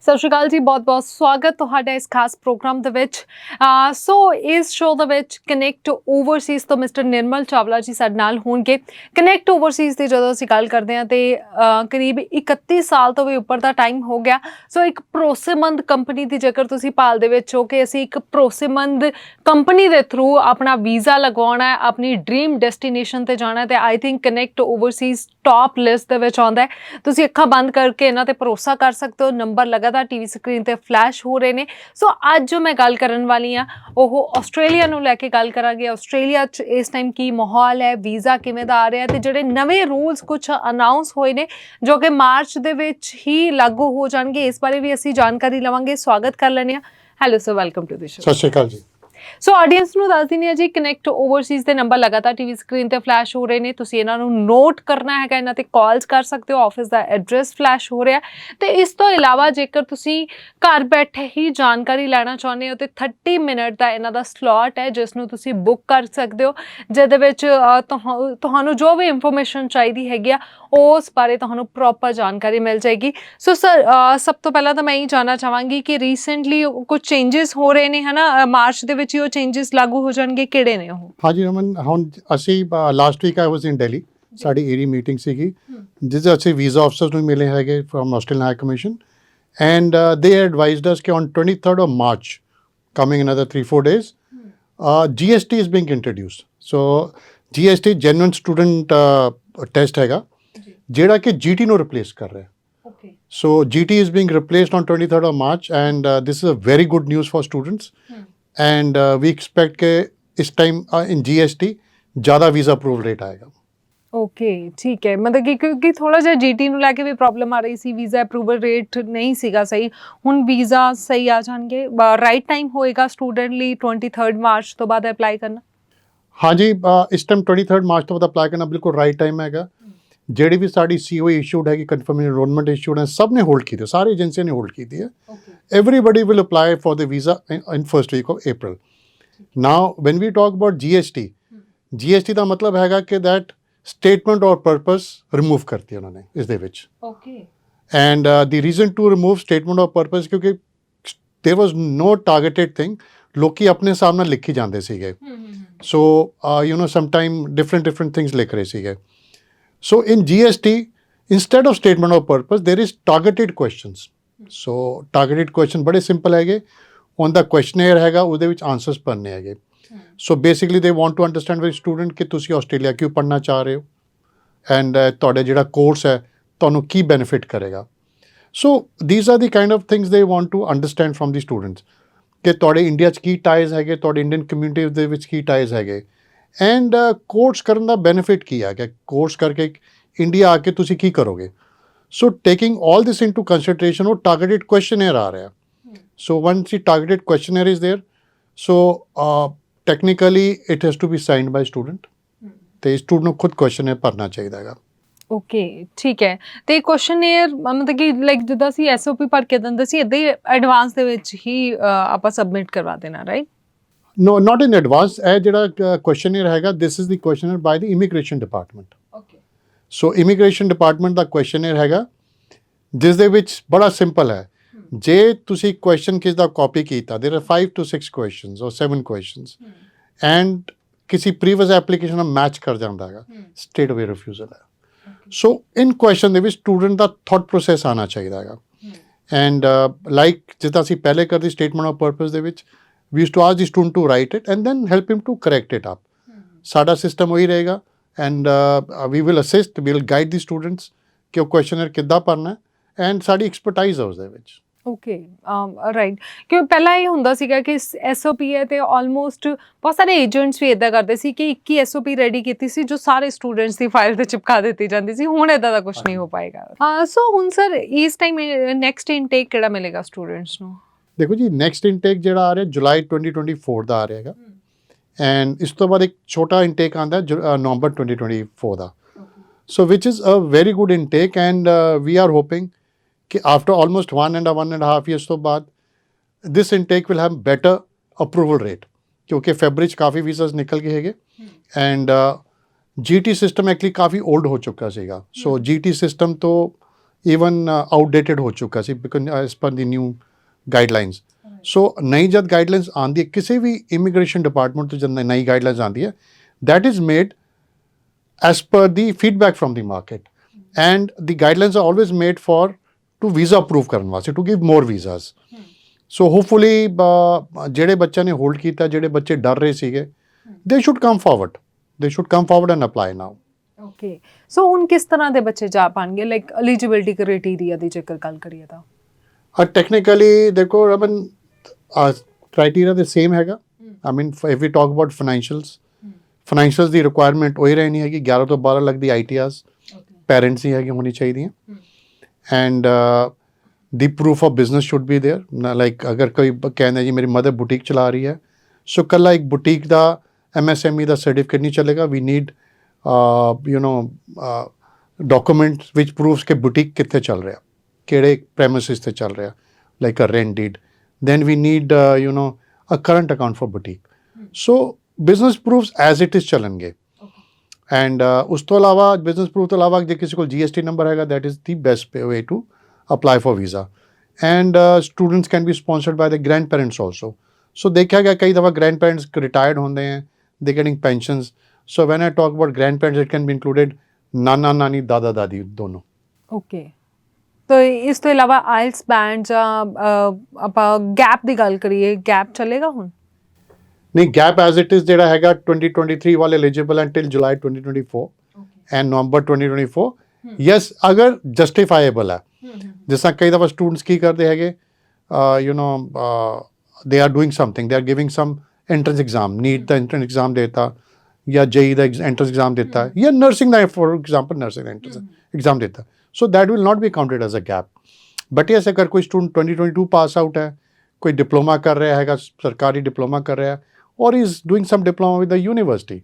ਸਤਿ ਸ਼੍ਰੀ ਅਕਾਲ ਜੀ, ਬਹੁਤ-ਬਹੁਤ ਸਵਾਗਤ ਤੁਹਾਡਾ ਇਸ ਖਾਸ ਪ੍ਰੋਗਰਾਮ ਦੇ ਵਿੱਚ। ਸੋ ਇਸ ਸ਼ੋਅ ਦੇ ਵਿੱਚ ਕਨੈਕਟ ਓਵਰਸੀਜ਼ ਤੋਂ ਮਿਸਟਰ ਨਿਰਮਲ ਚਾਵਲਾ ਜੀ ਸਾਡੇ ਨਾਲ ਹੋਣਗੇ। ਕਨੈਕਟ ਓਵਰਸੀਜ਼ ਦੀ ਜਦੋਂ ਅਸੀਂ ਗੱਲ ਕਰਦੇ ਹਾਂ ਤੇ ਕਰੀਬ 31 ਸਾਲ ਤੋਂ ਵੀ ਉੱਪਰ ਦਾ ਟਾਈਮ ਹੋ ਗਿਆ। ਸੋ ਇੱਕ ਭਰੋਸੇਮੰਦ ਕੰਪਨੀ ਦੀ ਜੇਕਰ ਤੁਸੀਂ ਭਾਲ ਦੇ ਵਿੱਚ ਹੋ ਕਿ ਅਸੀਂ ਇੱਕ ਭਰੋਸੇਮੰਦ ਕੰਪਨੀ ਦੇ ਥਰੂ ਆਪਣਾ ਵੀਜ਼ਾ ਲਗਵਾਉਣਾ ਹੈ, ਆਪਣੀ ਡ੍ਰੀਮ ਡੈਸਟੀਨੇਸ਼ਨ ਤੇ ਜਾਣਾ, ਤੇ I think connect Overseas top list ਦੇ ਵਿੱਚ ਆਉਂਦਾ ਹੈ। ਤੁਸੀਂ ਅੱਖਾਂ ਬੰਦ ਕਰਕੇ ਇਹਨਾਂ ਤੇ ਭਰੋਸਾ ਕਰ ਸਕਦੇ ਹੋ। ਨੰਬਰ ਲਗਾਤਾਰ ਟੀਵੀ ਸਕਰੀਨ ਤੇ ਫਲੈਸ਼ ਹੋ ਰਹੇ ਨੇ। ਸੋ ਅੱਜ ਜੋ ਮੈਂ ਗੱਲ ਕਰਨ ਵਾਲੀ ਹਾਂ ਉਹ ਆਸਟ੍ਰੇਲੀਆ ਨੂੰ ਲੈ ਕੇ ਗੱਲ ਕਰਾਂਗੇ। ਆਸਟ੍ਰੇਲੀਆ 'ਚ ਇਸ ਟਾਈਮ ਕੀ ਮਾਹੌਲ ਹੈ, ਵੀਜ਼ਾ ਕਿਵੇਂ ਦਾ ਆ ਰਿਹਾ, ਤੇ ਜਿਹੜੇ ਨਵੇਂ ਰੂਲਸ ਕੁਝ ਅਨਾਉਂਸ ਹੋਏ ਨੇ ਜੋ ਕਿ ਮਾਰਚ ਦੇ ਵਿੱਚ ਹੀ ਲਾਗੂ ਹੋ ਜਾਣਗੇ, ਇਸ ਬਾਰੇ ਵੀ ਅਸੀਂ ਜਾਣਕਾਰੀ ਲਵਾਂਗੇ। ਸਵਾਗਤ ਕਰ ਲੈਂਦੇ ਹਾਂ। Hello sir, welcome to the show. Sat Sri ਅਕਾਲ ਜੀ। ਸੋ ਆਡੀਅנס ਨੂੰ ਦੱਸ ਦਿੰਦੀ ਹਾਂ ਜੀ, ਕਨੈਕਟ ਓਵਰਸੀਜ਼ ਦੇ ਨੰਬਰ ਲਗਾਤਾਰ ਟੀਵੀ ਸਕਰੀਨ ਤੇ ਫਲੈਸ਼ ਹੋ ਰਹੇ ਨੇ। ਤੁਸੀਂ ਇਹਨਾਂ ਨੂੰ ਨੋਟ ਕਰਨਾ ਹੈਗਾ, ਇਹਨਾਂ ਤੇ ਕਾਲਸ ਕਰ ਸਕਦੇ ਹੋ। ਆਫਿਸ ਦਾ ਐਡਰੈਸ ਫਲੈਸ਼ ਹੋ ਰਿਹਾ। ਤੇ ਇਸ ਤੋਂ ਇਲਾਵਾ ਜੇਕਰ ਤੁਸੀਂ ਘਰ ਬੈਠੇ ਹੀ ਜਾਣਕਾਰੀ ਲੈਣਾ ਚਾਹੁੰਦੇ ਹੋ ਤੇ 30 ਮਿੰਟ ਦਾ ਇਹਨਾਂ ਦਾ ਸਲੋਟ ਹੈ ਜਿਸ ਨੂੰ ਤੁਸੀਂ ਬੁੱਕ ਕਰ ਸਕਦੇ ਹੋ, ਜਿਹਦੇ ਵਿੱਚ ਤੁਹਾਨੂੰ ਜੋ ਵੀ ਇਨਫੋਰਮੇਸ਼ਨ ਚਾਹੀਦੀ ਹੈਗੀ ਆ ਉਸ ਬਾਰੇ ਤੁਹਾਨੂੰ ਪ੍ਰੋਪਰ ਜਾਣਕਾਰੀ ਮਿਲ ਜਾਏਗੀ। ਸੋ ਸਰ, ਸਭ ਤੋਂ ਪਹਿਲਾਂ ਤਾਂ ਮੈਂ ਇਹ ਜਾਣਨਾ ਚਾਹਾਂਗੀ ਕਿ ਰੀਸੈਂਟਲੀ ਕੁਝ ਚੇਂਜਸ ਹੋ ਰਹੇ ਨੇ, ਹੈ ਨਾ, ਮਾਰਚ ਦੇ ਵਿੱਚ ਉਹ ਚੇਂਜਸ ਲਾਗੂ ਹੋ ਜਾਣਗੇ, ਕਿਹੜੇ ਨੇ ਉਹ? ਹਾਂਜੀ ਰਮਨ, ਹੁਣ ਅਸੀਂ ਲਾਸਟ ਵੀਕ ਆਈ ਵਾਸ ਇਨ ਦਿੱਲੀ, ਸਾਡੀ ਏਰੀ ਮੀਟਿੰਗ ਸੀਗੀ ਜਿਸ ਦੇ ਅਸੀਂ ਵੀਜ਼ਾ ਆਫਿਸਰਸ ਨੂੰ ਮਿਲੇ ਹੈਗੇ from Australian high commission, and they advised us ਕਿ on 23rd of March, coming another 3-4 days, GST is being introduced. So GST genuine student test ਹੈਗਾ ਜਿਹੜਾ ਕਿ GT ਨੂੰ ਰਿਪਲੇਸ ਕਰ ਰਿਹਾ। So GT is being replaced on 23rd of March, and this is a very good news for students. And we expect कि इस time in GST ज़्यादा visa approval rate आएगा। ਓਕੇ, ਠੀਕ ਹੈ। ਮਤਲਬ ਕਿ ਕਿਉਂਕਿ ਥੋੜ੍ਹਾ ਜਿਹਾ GT ਨੂੰ ਲੈ ਕੇ ਵੀ ਪ੍ਰੋਬਲਮ ਆ ਰਹੀ ਸੀ, ਵੀਜ਼ਾ ਅਪਰੂਵਲ ਰੇਟ ਨਹੀਂ ਸੀਗਾ ਸਹੀ। ਹੁਣ ਵੀਜ਼ਾ ਸਹੀ ਆ ਜਾਣਗੇ। ਰਾਈਟ ਟਾਈਮ ਹੋਏਗਾ ਸਟੂਡੈਂਟ ਲਈ 23rd ਮਾਰਚ ਤੋਂ ਬਾਅਦ ਅਪਲਾਈ ਕਰਨਾ? ਹਾਂਜੀ, ਇਸ ਟਾਈਮ 23rd ਮਾਰਚ ਤੋਂ ਬਾਅਦ ਅਪਲਾਈ ਕਰਨਾ ਬਿਲਕੁਲ ਰਾਈਟ ਟਾਈਮ ਹੈਗਾ। ਜਿਹੜੀ ਵੀ ਸਾਡੀ COE ਇਸ਼ੂਡ ਹੈਗੀ, ਕਨਫਰਮ ਐਨਰੋਲਮੈਂਟ ਇਸ਼ੂਡ ਹੈ, ਸਭ ਨੇ ਹੋਲਡ ਕੀਤੀ, ਸਾਰੀ ਏਜੰਸੀਆਂ ਨੇ ਹੋਲਡ ਕੀਤੀ ਹੈ। Everybody will apply for the visa in first week of April. Now when we talk about GST ਦਾ ਮਤਲਬ ਹੈਗਾ ਕਿ that statement or purpose remove ਕਰਤੀ ਉਹਨਾਂ ਨੇ ਇਸ ਦੇ ਵਿੱਚ। And the reason to remove statement of purpose ਕਿਉਂਕਿ there was no targeted thing, ਲੋਕੀ ਆਪਣੇ ਹਿਸਾਬ ਨਾਲ ਲਿਖੀ ਜਾਂਦੇ ਸੀਗੇ। So sometime different things ਲਿਖ ਰਹੇ ਸੀਗੇ। So in GST, instead of statement of purpose, there is targeted questions. So targeted question ਬੜੇ ਸਿੰਪਲ ਹੈਗੇ। on the questionnaire ਹੈਗਾ, ਉਹਦੇ ਵਿੱਚ ਆਨਸਰਸ ਭਰਨੇ ਹੈਗੇ। So basically they want to understand with student ਕਿ ਤੁਸੀਂ ਆਸਟ੍ਰੇਲੀਆ ਕਿਉਂ ਪੜ੍ਹਨਾ ਚਾਹ ਰਹੇ ਹੋ, ਐਂਡ ਤੁਹਾਡਾ ਜਿਹੜਾ ਕੋਰਸ ਹੈ ਤੁਹਾਨੂੰ ਕੀ ਬੈਨੀਫਿਟ ਕਰੇਗਾ। So these are the kind of things they want to understand from the students ਕਿ ਤੁਹਾਡੇ ਇੰਡੀਆ 'ਚ ਕੀ ਟਾਈਜ਼ ਹੈਗੇ, ਤੁਹਾਡੇ ਇੰਡੀਅਨ ਕਮਿਊਨਿਟੀ ਦੇ ਵਿੱਚ ਕੀ ਟਾਈਜ਼ ਹੈਗੇ, ਐਂਡ ਕੋਰਸ ਕਰਨ ਦਾ ਬੈਨੀਫਿਟ ਕੀ ਹੈ, ਕਿ ਕੋਰਸ ਕਰਕੇ ਇੰਡੀਆ ਆ ਕੇ ਤੁਸੀਂ ਕੀ ਕਰੋਗੇ। So taking all this into consideration ਉਹ ਟਾਰਗੇਟਿਡ ਕੁਐਸਚਨੇਅਰ ਆ ਰਿਹਾ। So once the targeted questionnaire is there, so technically it has to be signed by student, ਤੇ ਸਟੂਡੈਂਟ ਨੂੰ ਖੁਦ ਕੁਐਸਚਨੇਅਰ ਭਰਨਾ ਚਾਹੀਦਾ ਹੈਗਾ। ਓਕੇ, ਠੀਕ ਹੈ। ਤੇ ਕੁਐਸਚਨੇਅਰ ਮਤਲਬ ਕਿ ਲਾਈਕ ਜਿੱਦਾਂ ਅਸੀਂ SOP ਭਰ ਕੇ ਦਿੰਦੇ ਸੀ, ਇੱਦਾਂ ਹੀ ਐਡਵਾਂਸ ਦੇ ਵਿੱਚ ਹੀ ਆਪਾਂ ਸਬਮਿਟ ਕਰਵਾ ਦੇਣਾ, right? No, not in advance. ਇਹ ਜਿਹੜਾ ਕੁਐਸਚਨੇਅਰ ਹੈਗਾ, this is the questionnaire by the immigration department. So immigration department ਦਾ ਕੁਐਸਚਨੇਅਰ ਹੈਗਾ ਜਿਸ ਦੇ ਵਿੱਚ ਬੜਾ ਸਿੰਪਲ ਹੈ। ਜੇ ਤੁਸੀਂ ਕੁਐਸਚਨ ਕਿਸ ਦਾ ਕਾਪੀ ਕੀਤਾ, there are 5 to 6 questions or 7 questions, and ਕਿਸੇ ਪ੍ਰੀਵੀਅਸ ਐਪਲੀਕੇਸ਼ਨ ਨਾਲ ਮੈਚ ਕਰ ਜਾਂਦਾ ਹੈਗਾ, ਸਟੇਟ ਅਵੇ ਰਿਫਿਊਜ਼ਲ ਹੈ। ਸੋ ਇਨ ਕੁਐਸਚਨ ਦੇ ਵਿੱਚ ਸਟੂਡੈਂਟ ਦਾ ਥੋਟ ਪ੍ਰੋਸੈਸ ਆਉਣਾ ਚਾਹੀਦਾ ਹੈਗਾ। ਐਂਡ ਲਾਈਕ ਜਿੱਦਾਂ ਅਸੀਂ ਪਹਿਲੇ ਕਰਦੇ ਸਟੇਟਮੈਂਟ ਆਫ ਪਰਪਸ ਦੇ ਵਿੱਚ, we used to ask the student to write it and then help him to correct it up. ਸਾਡਾ ਸਿਸਟਮ ਉਹੀ ਰਹੇਗਾ, and we will assist, we will guide the students ਕਿ ਉਹ ਕੁਐਸਚਨਰ ਕਿੱਦਾਂ ਭਰਨਾ ਹੈ, ਐਂਡ ਸਾਡੀ ਐਕਸਪਰਟਾਈਜ਼ ਹੈ ਉਸਦੇ ਵਿੱਚ। Okay, right. ਕਿਉਂ ਪਹਿਲਾਂ ਇਹ ਹੁੰਦਾ ਸੀਗਾ ਕਿ SOP ਹੈ ਤੇ ਆਲਮੋਸਟ ਬਹੁਤ ਸਾਰੇ ਏਜੰਟਸ ਵੀ ਇੱਦਾਂ ਕਰਦੇ ਸੀ ਕਿ ਇੱਕ ਹੀ SOP ਰੈਡੀ ਕੀਤੀ ਸੀ ਜੋ ਸਾਰੇ ਸਟੂਡੈਂਟਸ ਦੀ ਫਾਈਲ ਤੇ ਚਿਪਕਾ ਦਿੱਤੀ ਜਾਂਦੀ ਸੀ। ਹੁਣ ਇੱਦਾਂ ਦਾ ਕੁਝ ਨਹੀਂ ਹੋ ਪਾਏਗਾ। ਸੋ ਹੁਣ ਸਰ ਇਸ ਟਾਈਮ ਨੈਕਸਟ ਇਨਟੇਕ ਕਿਹੜਾ ਮਿਲੇਗਾ ਸਟੂਡੈਂਟਸ ਨੂੰ? ਦੇਖੋ ਜੀ, ਨੈਕਸਟ ਇਨਟੇਕ ਜਿਹੜਾ ਆ ਰਿਹਾ ਜੁਲਾਈ 2024 ਦਾ ਆ ਰਿਹਾ ਹੈਗਾ, ਐਂਡ ਇਸ ਤੋਂ ਬਾਅਦ ਇੱਕ ਛੋਟਾ ਇਨਟੇਕ ਆਉਂਦਾ ਨਵੰਬਰ 2024 ਦਾ। So which is a very good intake, and we are hoping ਕਿ ਆਫਟਰ ਆਲਮੋਸਟ 1.5 years ਤੋਂ ਬਾਅਦ this intake will have better approval rate, ਕਿਉਂਕਿ ਫੈਬਰੀ 'ਚ ਕਾਫੀ ਵੀਜ਼ਾਸ ਨਿਕਲ ਗਏ ਹੈਗੇ, ਐਂਡ GT ਸਿਸਟਮ ਐਕਚੁਅਲੀ ਕਾਫੀ ਓਲਡ ਹੋ ਚੁੱਕਾ ਸੀਗਾ। ਸੋ GT ਸਿਸਟਮ ਤੋਂ ਈਵਨ ਆਊਟਡੇਟਡ ਹੋ ਚੁੱਕਾ ਸੀ because as per the new guidelines. ਸੋ ਨਈ ਜਦ ਗਾਈਡਲਾਈਨਸ ਆਉਂਦੀ ਹੈ ਕਿਸੇ ਵੀ ਇਮੀਗ੍ਰੇਸ਼ਨ ਡਿਪਾਰਟਮੈਂਟ ਤੋਂ, ਜਦ ਨਈ ਗਾਈਡਲਾਈਨਸ ਆਉਂਦੀ ਹੈ, that is made as per the feedback from the market, and the guidelines are always made for to visa approve ਕਰਨ ਵਾਸਤੇ, to give more visas. So hopefully ਜਿਹੜੇ ਬੱਚਿਆਂ ਨੇ ਹੋਲਡ ਕੀਤਾ, ਜਿਹੜੇ ਬੱਚੇ ਡਰ ਰਹੇ ਸੀਗੇ, they should come forward and apply now. Okay, so ਹੁਣ ਕਿਸ ਤਰ੍ਹਾਂ ਦੇ ਬੱਚੇ ਜਾ ਪਾਣਗੇ, ਲਾਈਕ ਐਲੀਜੀਬਿਲਟੀ ਕ੍ਰਾਈਟੇਰੀਆ ਦੀ ਜੇਕਰ ਗੱਲ ਕਰੀਏ ਤਾਂ? ਟੈਕਨੀਕਲੀ ਦੇਖੋ ਰਮਨ, ਕ੍ਰਾਈਟੇਰੀਆ ਦੇ ਸੇਮ ਹੈਗਾ। I mean if we talk about financials ਦੀ ਰਿਕੁਆਇਰਮੈਂਟ ਉਹੀ ਰਹਿਣੀ ਹੈਗੀ, 11 ਤੋਂ 12 ਲੱਖ ਦੀ ITRs ਪੈਰੈਂਟਸ ਹੀ ਹੈਗੀ ਹੋਣੀ ਚਾਹੀਦੀਆਂ। And the proof of business should be there. Like ਅਗਰ ਕੋਈ ਕਹਿੰਦਾ ਜੀ ਮੇਰੀ ਮਦਰ ਬੁਟੀਕ ਚਲਾ ਰਹੀ ਹੈ, ਸੋ ਇਕੱਲਾ ਇੱਕ ਬੁਟੀਕ ਦਾ MSME ਦਾ ਸਰਟੀਫਿਕੇਟ ਨਹੀਂ ਚੱਲੇਗਾ। ਵੀ ਨੀਡ ਡਾਕੂਮੈਂਟਸ ਵਿਚ ਪ੍ਰੂਫਸ ਕਿ ਬੁਟੀਕ ਕਿੱਥੇ ਚੱਲ ਰਿਹਾ, ਕਿਹੜੇ ਪ੍ਰੈਮਿਸਿਸ ਤੇ ਚੱਲ ਰਿਹਾ, like a rent deed. then we need a current account for boutique. So business proofs as it is ਚੱਲਣਗੇ। and ਉਸ ਤੋਂ ਇਲਾਵਾ business proof ਤੋਂ ਇਲਾਵਾ ਜੇ ਕਿਸੇ ਕੋਲ GST ਨੰਬਰ ਹੈਗਾ, that is the best way to apply for visa. and students can be sponsored by the grandparents also. so ਦੇਖਿਆ ਗਿਆ ਕਈ ਦਫਾ grandparents retired ਹੁੰਦੇ हैं, they getting pensions. so when I talk about grandparents, it can be included ਨਾਨਾ ਨਾਨੀ, ਦਾਦਾ ਦਾਦੀ ਦੋਨੋਂ। ਓਕੇ, ਤੋ ਇਸ ਤੋਂ ਇਲਾਵਾ ਆਇਲਸ ਬੈਂਡ ਜਾਂ ਆਪਾਂ ਗੈਪ ਦੀ ਗੱਲ ਕਰੀਏ, ਗੈਪ ਚੱਲੇਗਾ ਹੁਣ? ਨਹੀਂ, ਗੈਪ ਐਜ਼ ਇਟ ਇਜ਼ ਜਿਹੜਾ ਹੈਗਾ 2023 ਵਾਲੇ ਐਲੀਜੀਬਲ ਹੈ till July 2024 and November 2024। Yes, ਅਗਰ ਜਸਟੀਫਾਈਏਬਲ ਹੈ। ਜਿਸ ਤਰ੍ਹਾਂ ਕਈ ਦਫਾ ਸਟੂਡੈਂਟਸ ਕੀ ਕਰਦੇ ਹੈਗੇ, they are doing something, they are giving some entrance exam, NEET ਦਾ ਐਂਟਰੈਂਸ ਐਗਜ਼ਾਮ ਦੇਤਾ ਜਾਂ JEE ਦਾ ਐਂਟਰੈਂਸ ਐਗਜ਼ਾਮ ਦਿੱਤਾ, ਜਾਂ ਨਰਸਿੰਗ ਦਾ ਫॉर एग्जांपल ਨਰਸਿੰਗ ਦਾ ਐਂਟਰੈਂਸ ਐਗਜ਼ਾਮ ਦਿੱਤਾ। So that will not be counted as a gap. But yes, ਅਗਰ ਕੋਈ ਸਟੂਡੈਂਟ 2022 ਪਾਸ ਆਊਟ ਹੈ, ਕੋਈ ਡਿਪਲੋਮਾ ਕਰ ਰਿਹਾ ਹੈਗਾ, ਸਰਕਾਰੀ ਡਿਪਲੋਮਾ ਕਰ ਰਿਹਾ, or is doing some diploma with the university,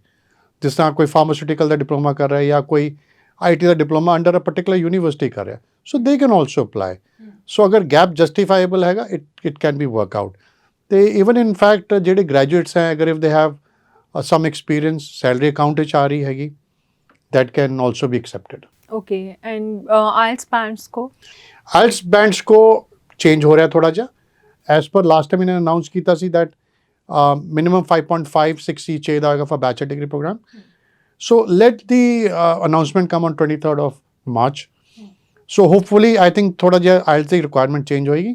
ਜਿਸ ਤਰ੍ਹਾਂ ਕੋਈ ਫਾਰਮਾਸਿਊਟੀਕਲ ਦਾ ਡਿਪਲੋਮਾ ਕਰ ਰਿਹਾ ਜਾਂ ਕੋਈ IT ਦਾ diploma under a particular university ਕਰ ਰਿਹਾ, ਸੋ ਦੇ ਕੈਨ ਆਲਸੋ ਅਪਲਾਈ। ਸੋ ਅਗਰ ਗੈਪ ਜਸਟੀਫਾਈਏਬਲ ਹੈਗਾ, it can be work out. ਅਤੇ ਈਵਨ ਇਨ ਫੈਕਟ ਜਿਹੜੇ ਗ੍ਰੈਜੂਏਟਸ ਹੈ, ਅਗਰ if they have some experience, salary account ਵਿੱਚ ਆ ਰਹੀ ਹੈਗੀ, that can also be accepted. Okay, and IELTS bands को? IELTS bands को change ਹੋ ਰਿਹਾ ਥੋੜਾ ਜਿਹਾ। as per last time ਇਹਨਾਂ announce ਕੀਤਾ ਸੀ that minimum 5.56 ਹੀ ਚਾਹੀਦਾ ਹੋਏਗਾ for bachelor degree program. so let the announcement come on 23rd of March. so hopefully I think ਥੋੜਾ ਜਿਹਾ IELTS ਦੀ requirement change ਹੋਏਗੀ,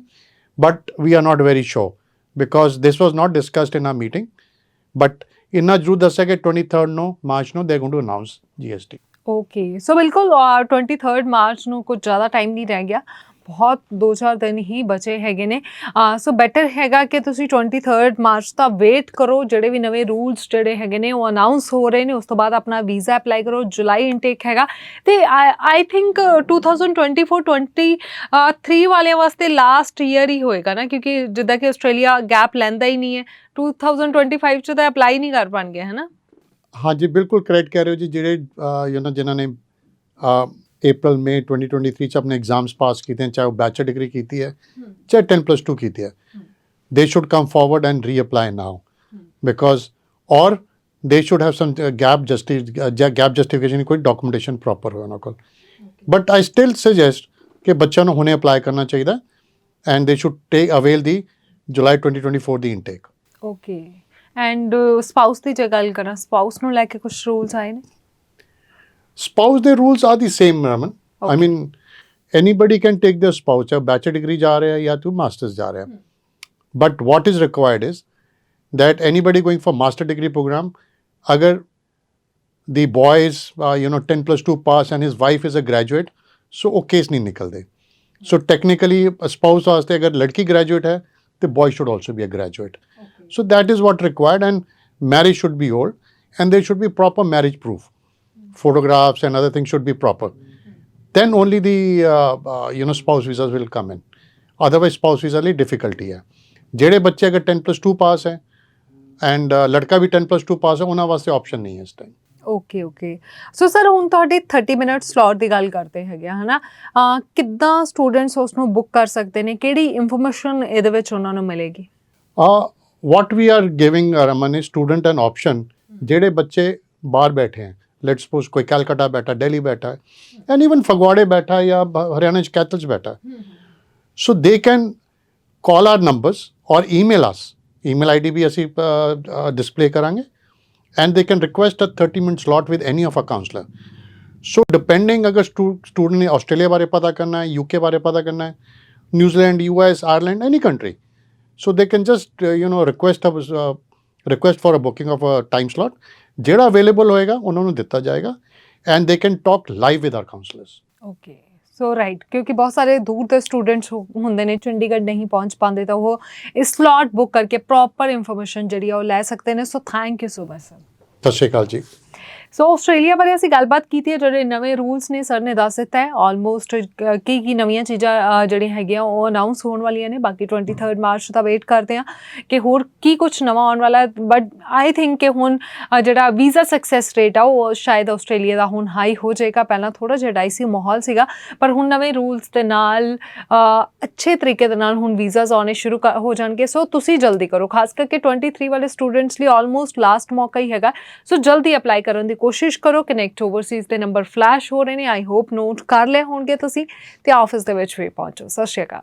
but we are not very sure because this was not discussed in our meeting. but ਇੰਨਾ ਜ਼ਰੂਰ ਦੱਸਿਆ ਕਿ 23rd ਨੂੰ March ਨੂੰ they going to announce GST। Okay, so ਬਿਲਕੁਲ 23rd ਮਾਰਚ ਨੂੰ ਕੁਝ ਜ਼ਿਆਦਾ ਟਾਈਮ ਨਹੀਂ ਰਹਿ ਗਿਆ, ਬਹੁਤ 2-4 ਦਿਨ ਹੀ ਬਚੇ ਹੈਗੇ ਨੇ। ਸੋ ਬੈਟਰ ਹੈਗਾ ਕਿ ਤੁਸੀਂ 23rd ਮਾਰਚ ਦਾ ਵੇਟ ਕਰੋ। ਜਿਹੜੇ ਵੀ ਨਵੇਂ ਰੂਲਸ ਜਿਹੜੇ ਹੈਗੇ ਨੇ ਉਹ ਅਨਾਊਂਸ ਹੋ ਰਹੇ ਨੇ, ਉਸ ਤੋਂ ਬਾਅਦ ਆਪਣਾ ਵੀਜ਼ਾ ਅਪਲਾਈ ਕਰੋ। ਜੁਲਾਈ ਇਨਟੇਕ ਹੈਗਾ, ਅਤੇ ਆਈ ਥਿੰਕ 2024-23 ਵਾਲਿਆਂ ਵਾਸਤੇ ਲਾਸਟ ਈਅਰ ਹੀ ਹੋਏਗਾ ਨਾ, ਕਿਉਂਕਿ ਜਿੱਦਾਂ ਕਿ ਆਸਟ੍ਰੇਲੀਆ ਗੈਪ ਲੈਂਦਾ ਹੀ ਨਹੀਂ ਹੈ। 2025 'ਚ ਤਾਂ ਅਪਲਾਈ ਨਹੀਂ ਕਰ ਪਾਉਣਗੇ, ਹੈ ਨਾ? ਹਾਂਜੀ, ਬਿਲਕੁਲ ਕਰੈਕਟ ਕਹਿ ਰਹੇ ਹੋ ਜੀ। ਜਿਹੜੇ ਜਿਨ੍ਹਾਂ ਨੇ April May 2023 'ਚ ਆਪਣੇ ਐਗਜ਼ਾਮਸ ਪਾਸ ਕੀਤੇ, ਚਾਹੇ ਉਹ ਬੈਚਲਰ ਡਿਗਰੀ ਕੀਤੀ ਹੈ, ਚਾਹੇ 10+2 ਕੀਤੀ ਹੈ, they should come forward and reapply now, because or they should have some gap justification, ਕੋਈ ਡਾਕੂਮੈਂਟੇਸ਼ਨ ਪ੍ਰੋਪਰ ਹੋਵੇ ਉਹਨਾਂ ਕੋਲ। ਬਟ ਆਈ ਸਟਿਲ ਸੁਜੈਸਟ ਕਿ ਬੱਚਿਆਂ ਨੂੰ ਹੁਣੇ ਅਪਲਾਈ ਕਰਨਾ ਚਾਹੀਦਾ, ਐਂਡ ਦੇ should take avail the July 2024 the intake. Okay, and spouse ਦੀ ਜੇ ਗੱਲ ਕਰਾਂ, ਸਪਾਊਸ ਨੂੰ ਲੈ ਕੇ ਕੁਝ ਰੂਲਸ ਆਏ ਨੇ? Spouse, the rules are the same, Raman. Okay. I mean, anybody can take their spouse, चाहे bachelor degree जा रहे हैं या तो masters जा रहे हैं. But what is required is that anybody going for master degree program, अगर the boy is 10+2 pass and his wife is a graduate, so वो case नहीं निकलते. So technically, spouse वास्ते अगर लड़की graduate है, the boy should also be a graduate. Okay. So that is what required, and marriage should be old, and there should be proper marriage proof. Photographs and other things should be proper. Then only the spouse visas will come in. Otherwise spouse visa ਲਈ difficulty ਹੈ। ਜਿਹੜੇ ਬੱਚੇ ਅਗਰ 10+2 ਪਾਸ ਹੈ and ਲੜਕਾ ਵੀ 10+2 ਪਾਸ ਹੈ, ਉਹਨਾਂ ਵਾਸਤੇ ਆਪਸ਼ਨ ਨਹੀਂ ਹੈ ਇਸ ਟਾਈਮ। ਓਕੇ, ਸੋ ਸਰ ਹੁਣ ਤੁਹਾਡੇ 30 ਮਿੰਟ ਸਲੋਟ ਦੀ ਗੱਲ ਕਰਦੇ ਹੈਗੇ ਆ, ਹੈ ਨਾ? ਕਿੱਦਾਂ ਸਟੂਡੈਂਟਸ ਉਸ ਨੂੰ ਬੁੱਕ ਕਰ ਸਕਦੇ ਨੇ? ਕਿਹੜੀ ਇਨਫੋਰਮੇਸ਼ਨ ਇਹਦੇ ਵਿੱਚ ਉਹਨਾਂ ਨੂੰ ਮਿਲੇਗੀ? what we are giving, Raman, is student an option। ਜਿਹੜੇ ਬੱਚੇ ਬਾਹਰ ਬੈਠੇ हैं, लेट्स सपोज कोई कैलकाटा बैठा, दिल्ली बैठा है, एंड इवन फगवाड़े बैठा है या हरियाणा च कैथल च बैठा है, so they can call our numbers और ईमेल अस, ईमेल आईडी भी ਅਸੀਂ डिस्प्ले करांगे, and they can request a 30-minute slot with any of our counselor. So depending अगर स्टूडेंट ने ऑस्ट्रेलिया बारे पता करना है, यूके बारे पता करना है, New Zealand, US, Ireland, any country, so they can just request for a booking of a time slot, ਜਿਹੜਾ ਅਵੇਲੇਬਲ ਹੋਏਗਾ ਉਹਨਾਂ ਨੂੰ ਦਿੱਤਾ ਜਾਏਗਾ, and they can talk live with R councillors. Okay, so right, ਕਿਉਂਕਿ ਬਹੁਤ ਸਾਰੇ ਦੂਰ ਦੇ ਸਟੂਡੈਂਟਸ ਹੁੰਦੇ ਨੇ, ਚੰਡੀਗੜ੍ਹ ਨਹੀਂ ਪਹੁੰਚ ਪਾਉਂਦੇ, ਤਾਂ ਉਹ ਇਸ ਸਲॉट ਬੁੱਕ ਕਰਕੇ ਪ੍ਰੋਪਰ ਇਨਫੋਰਮੇਸ਼ਨ ਜਿਹੜੀ ਆ ਉਹ ਲੈ ਸਕਦੇ ਨੇ। So thank you so much sir. ਸਤਿ ਸ਼੍ਰੀ ਅਕਾਲ ਜੀ। ਸੋ ਆਸਟ੍ਰੇਲੀਆ ਬਾਰੇ ਅਸੀਂ ਗੱਲਬਾਤ ਕੀਤੀ ਹੈ, ਜਿਹੜੇ ਨਵੇਂ ਰੂਲਸ ਨੇ ਸਰ ਨੇ ਦੱਸ ਦਿੱਤਾ ਹੈ ਆਲਮੋਸਟ ਕੀ ਨਵੀਆਂ ਚੀਜ਼ਾਂ ਜਿਹੜੀਆਂ ਹੈਗੀਆਂ ਉਹ ਅਨਾਊਂਸ ਹੋਣ ਵਾਲੀਆਂ ਨੇ। ਬਾਕੀ 23 ਮਾਰਚ ਦਾ ਵੇਟ ਕਰਦੇ ਹਾਂ ਕਿ ਹੋਰ ਕੀ ਕੁਛ ਨਵਾਂ ਆਉਣ ਵਾਲਾ ਹੈ। ਬਟ ਆਈ ਥਿੰਕ ਕਿ ਹੁਣ ਜਿਹੜਾ ਵੀਜ਼ਾ ਸਕਸੈਸ ਰੇਟ ਆ ਉਹ ਸ਼ਾਇਦ ਆਸਟ੍ਰੇਲੀਆ ਦਾ ਹੁਣ ਹਾਈ ਹੋ ਜਾਏਗਾ। ਪਹਿਲਾਂ ਥੋੜ੍ਹਾ ਜਿਹਾ ਡਾਈਸੀ ਮਾਹੌਲ ਸੀਗਾ, ਪਰ ਹੁਣ ਨਵੇਂ ਰੂਲਸ ਦੇ ਨਾਲ ਅੱਛੇ ਤਰੀਕੇ ਦੇ ਨਾਲ ਹੁਣ ਵੀਜ਼ਾਸ ਆਉਣੇ ਸ਼ੁਰੂ ਹੋ ਜਾਣਗੇ। ਸੋ ਤੁਸੀਂ ਜਲਦੀ ਕਰੋ, ਖਾਸ ਕਰਕੇ 23 ਵਾਲੇ ਸਟੂਡੈਂਟਸ ਲਈ ਆਲਮੋਸਟ ਲਾਸਟ ਮੌਕਾ ਹੀ ਹੈਗਾ। ਸੋ ਜਲਦੀ ਅਪਲਾਈ ਕਰਨ ਦੀ ਕੋਸ਼ਿਸ਼ ਕਰੋ। ਕਨੈਕਟ ਓਵਰਸੀਜ਼ ਦੇ ਨੰਬਰ ਫਲੈਸ਼ ਹੋ ਰਹੇ ਨੇ, ਆਈ ਹੋਪ ਨੋਟ ਕਰ ਲਏ ਹੋਣਗੇ ਤੁਸੀਂ, ਤੇ ਆਫਿਸ ਦੇ ਵਿੱਚ ਵੀ ਪਹੁੰਚੋ। ਸਤਿ ਸ਼੍ਰੀ ਅਕਾਲ।